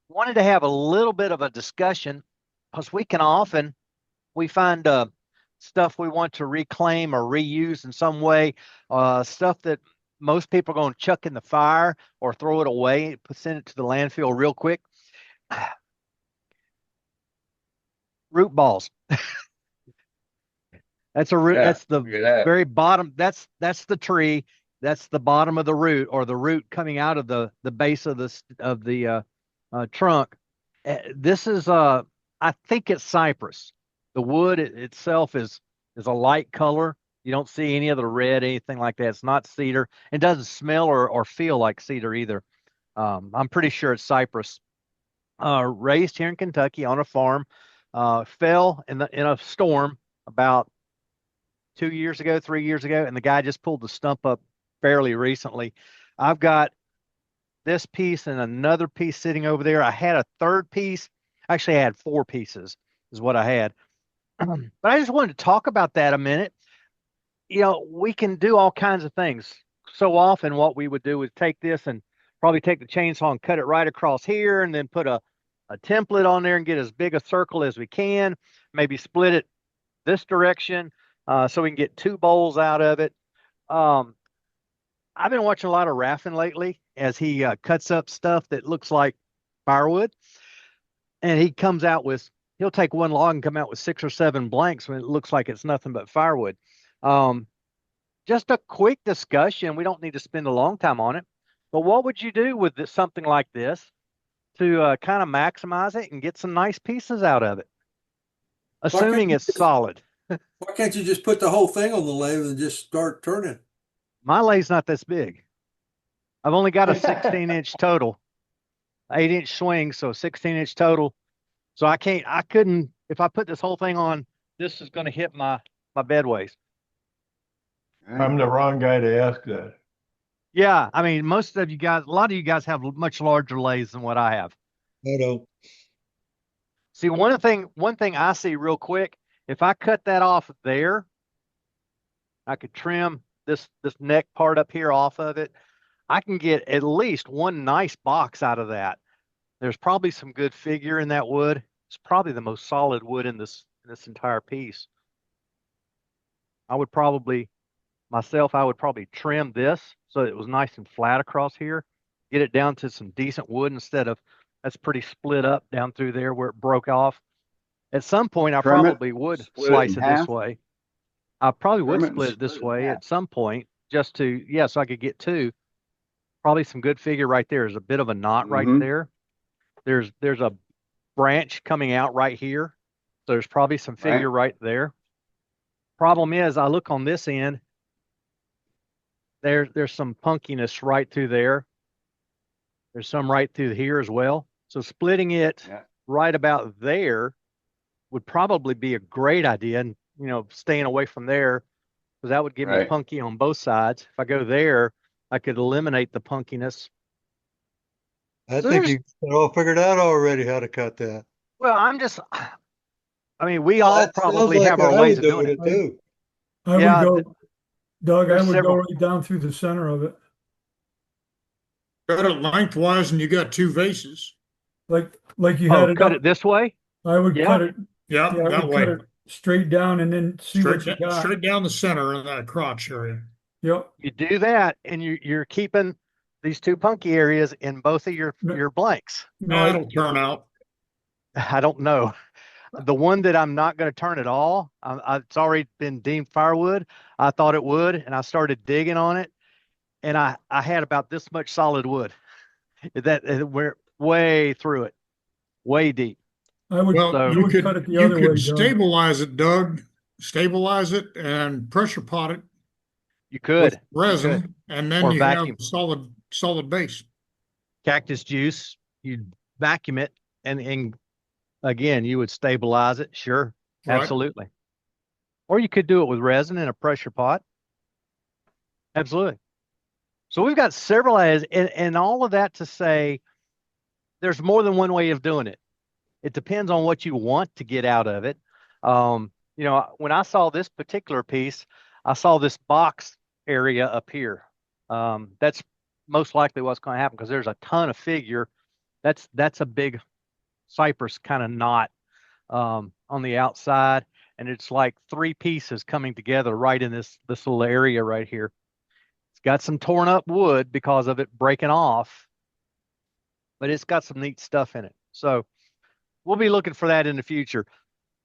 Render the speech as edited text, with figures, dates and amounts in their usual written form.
wanted to have a little bit of a discussion because we find stuff we want to reclaim or reuse in some way, stuff that most people are going to chuck in the fire or throw it away, send it to the landfill real quick. Root balls. That's a root. Yeah, That's the look at that. very bottom. That's the tree. That's the bottom of the root, or the root coming out of the base of the trunk. This is I think it's cypress. The wood itself is a light color. You don't see any of the red, anything like that. It's not cedar. It doesn't smell or feel like cedar either. I'm pretty sure it's cypress. Raised here in Kentucky on a farm. Fell in a storm about 2 years ago, 3 years ago, and the guy just pulled the stump up fairly recently. I've got this piece and another piece sitting over there. I had a third piece. Actually, I had four pieces, is what I had. But I just wanted to talk about that a minute. We can do all kinds of things. So often, what we would do is take this and probably take the chainsaw and cut it right across here, and then put a template on there and get as big a circle as we can. Maybe split it this direction so we can get two bowls out of it. Um, I've been watching a lot of Raffin lately as he cuts up stuff that looks like firewood, and he'll take one log and come out with six or seven blanks when it looks like it's nothing but firewood. Um, just a quick discussion. We don't need to spend a long time on it, but what would you do with something like this to kind of maximize it and get some nice pieces out of it, Why can't assuming you it's just, solid? why can't you just put the whole thing on the lathe and just start turning? My lathe's not this big. I've only got a 16-inch total, 8-inch swing, so 16-inch total. So I couldn't, if I put this whole thing on, this is going to hit my bedways. I'm the wrong guy to ask that. Yeah, I mean, a lot of you guys have much larger lathes than what I have. I don't. See, one thing I see real quick, if I cut that off there, I could trim this neck part up here off of it. I can get at least one nice box out of that. There's probably some good figure in that wood. It's probably the most solid wood in this entire piece. I would probably I would probably trim this so it was nice and flat across here, get it down to some decent wood instead of that's pretty split up down through there where it broke off. At some point, I Trim it, probably would split it in slice it this half, way. I probably would trim it and split it split this it in way half. at some point just to, yeah, so I could get two. Probably some good figure right there. There's a bit of a knot right Mm-hmm. there. There's a branch coming out right here. So there's probably some Right? figure right there. Problem is, I look on this end, there's some punkiness right through there. There's some right through here as well. So splitting it Yeah. right about there would probably be a great idea. And, staying away from there because that would give me Right. punky on both sides. If I go there, I could eliminate the punkiness. I So think there's, you got it all figured out already how to cut that. well, I mean, we all That sounds probably like have how our I ways would of do doing with it. it too. I would Yeah, go, Doug, I there's would go several. right down through the center of it, Cut it lengthwise and you got two vases. like you had Oh, it cut up. it this way? I would Yeah, cut it, Yeah, yeah, I that would cut way. it straight down and then see what you got. Straight down the center of that crotch area. Yep. you do that, and you're keeping these two punky areas in both of your No, your blanks. no, It'll turn out. I don't know. The one that I'm not going to turn at all, it's already been deemed firewood. I thought it would, and I started digging on it, and I had about this much solid wood. That we're way through it, way deep. I would, Well, So I would cut it the you other way, could Doug. stabilize it, Doug. Stabilize it and pressure pot it you with could, you could, resin, and then or you have vacuum solid base. cactus juice. You vacuum it, and again, you would stabilize it. Sure, Right. absolutely. Or you could do it with resin in a pressure pot. Absolutely. So we've got several ideas, and all of that to say there's more than one way of doing it. It depends on what you want to get out of it. When I saw this particular piece, I saw this box area up here. That's most likely what's going to happen because there's a ton of figure That's a big cypress kind of knot on the outside, and it's like three pieces coming together right in this little area right here. It's got some torn up wood because of it breaking off, but it's got some neat stuff in it. So we'll be looking for that in the future.